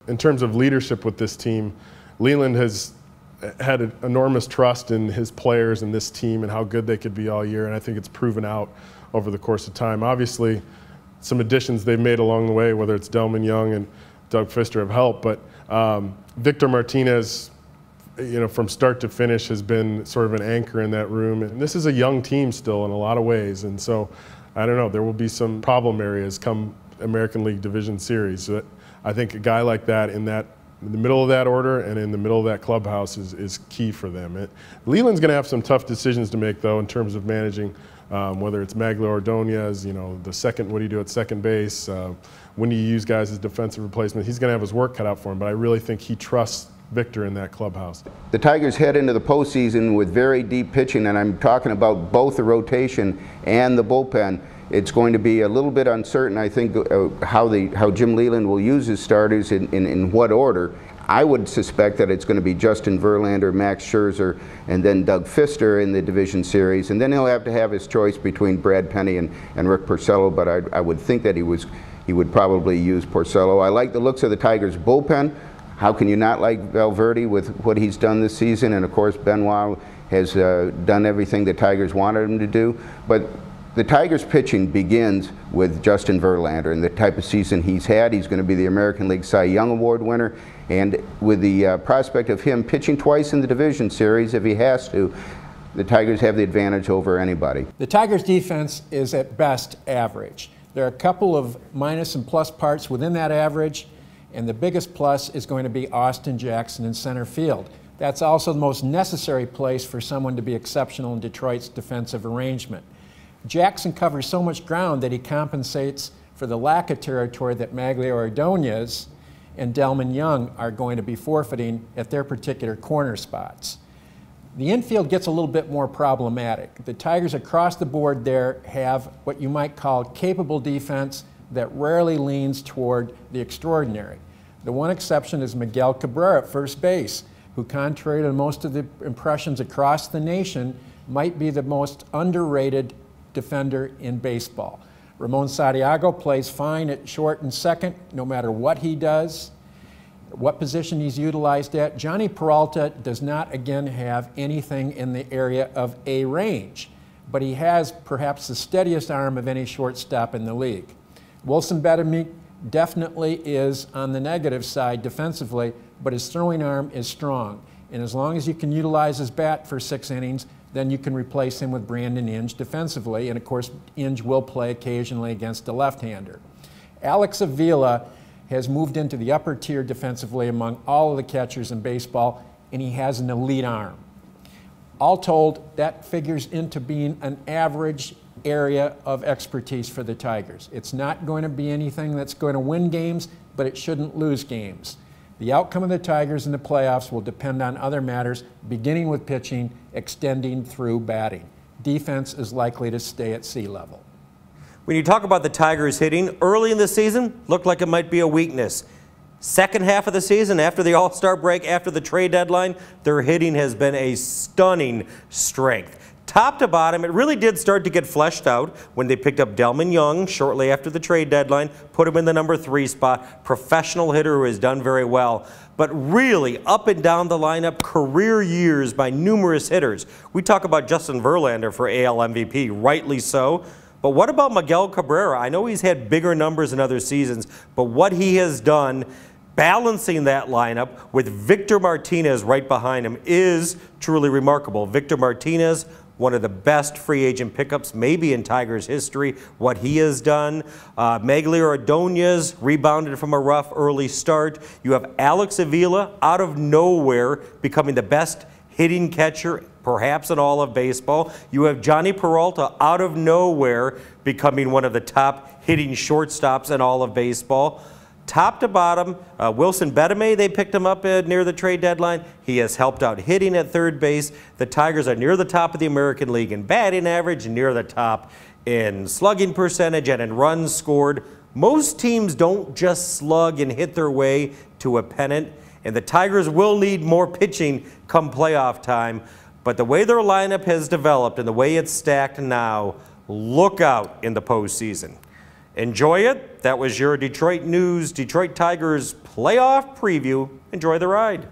In terms of leadership with this team, Leland has had an enormous trust in his players and this team and how good they could be all year, and I think it's proven out over the course of time. Obviously, some additions they've made along the way, whether it's Delman Young and Doug Pfister, have helped, but Victor Martinez, from start to finish has been sort of an anchor in that room. And this is a young team still in a lot of ways, and so I don't know, there will be some problem areas come American League Division Series. So I think a guy like that in the middle of that order and in the middle of that clubhouse is key for them. Leland's going to have some tough decisions to make, though, in terms of managing whether it's Maglia or Ordonez, the second, what do you do at second base? When do you use guys as defensive replacement? He's going to have his work cut out for him, but I really think he trusts Victor in that clubhouse. The Tigers head into the postseason with very deep pitching, and I'm talking about both the rotation and the bullpen. It's going to be a little bit uncertain, I think, how Jim Leyland will use his starters in what order. I would suspect that it's going to be Justin Verlander, Max Scherzer, and then Doug Pfister in the division series, and then he'll have to have his choice between Brad Penny and Rick Porcello, but I would think that he would probably use Porcello. I like the looks of the Tigers' bullpen. How can you not like Valverde with what he's done this season? And of course, Benoit has done everything the Tigers wanted him to do. But the Tigers' pitching begins with Justin Verlander and the type of season he's had. He's going to be the American League Cy Young Award winner. And with the prospect of him pitching twice in the division series, if he has to, the Tigers have the advantage over anybody. The Tigers' defense is at best average. There are a couple of minus and plus parts within that average, and the biggest plus is going to be Austin Jackson in center field. That's also the most necessary place for someone to be exceptional in Detroit's defensive arrangement. Jackson covers so much ground that he compensates for the lack of territory that Maglia Ordonez and Delman Young are going to be forfeiting at their particular corner spots. The infield gets a little bit more problematic. The Tigers across the board there have what you might call capable defense that rarely leans toward the extraordinary. The one exception is Miguel Cabrera at first base, who, contrary to most of the impressions across the nation, might be the most underrated defender in baseball. Ramon Santiago plays fine at short and second, no matter what he does, what position he's utilized at. Johnny Peralta does not, again, have anything in the area of A range, but he has perhaps the steadiest arm of any shortstop in the league. Wilson Betemik definitely is on the negative side defensively, but his throwing arm is strong. And as long as you can utilize his bat for 6 innings, then you can replace him with Brandon Inge defensively. And of course, Inge will play occasionally against a left-hander. Alex Avila has moved into the upper tier defensively among all of the catchers in baseball, and he has an elite arm. All told, that figures into being an average area of expertise for the Tigers. It's not going to be anything that's going to win games, but it shouldn't lose games. The outcome of the Tigers in the playoffs will depend on other matters, beginning with pitching, extending through batting. Defense is likely to stay at sea level. When you talk about the Tigers hitting, early in the season, looked like it might be a weakness. Second half of the season, after the All-Star break, after the trade deadline, their hitting has been a stunning strength. Top to bottom, it really did start to get fleshed out when they picked up Delman Young shortly after the trade deadline, put him in the number 3 spot, professional hitter who has done very well. But really, up and down the lineup, career years by numerous hitters. We talk about Justin Verlander for AL MVP, rightly so. But what about Miguel Cabrera? I know he's had bigger numbers in other seasons, but what he has done balancing that lineup with Victor Martinez right behind him is truly remarkable. Victor Martinez, one of the best free agent pickups maybe in Tigers history, what he has done. Maglia Ordonez rebounded from a rough early start. You have Alex Avila out of nowhere becoming the best hitting catcher perhaps in all of baseball. You have Johnny Peralta out of nowhere becoming one of the top hitting shortstops in all of baseball. Top to bottom, Wilson Betemik, they picked him up near the trade deadline. He has helped out hitting at third base. The Tigers are near the top of the American League in batting average, near the top in slugging percentage and in runs scored. Most teams don't just slug and hit their way to a pennant, and the Tigers will need more pitching come playoff time. But the way their lineup has developed and the way it's stacked now, look out in the postseason. Enjoy it. That was your Detroit News, Detroit Tigers playoff preview. Enjoy the ride.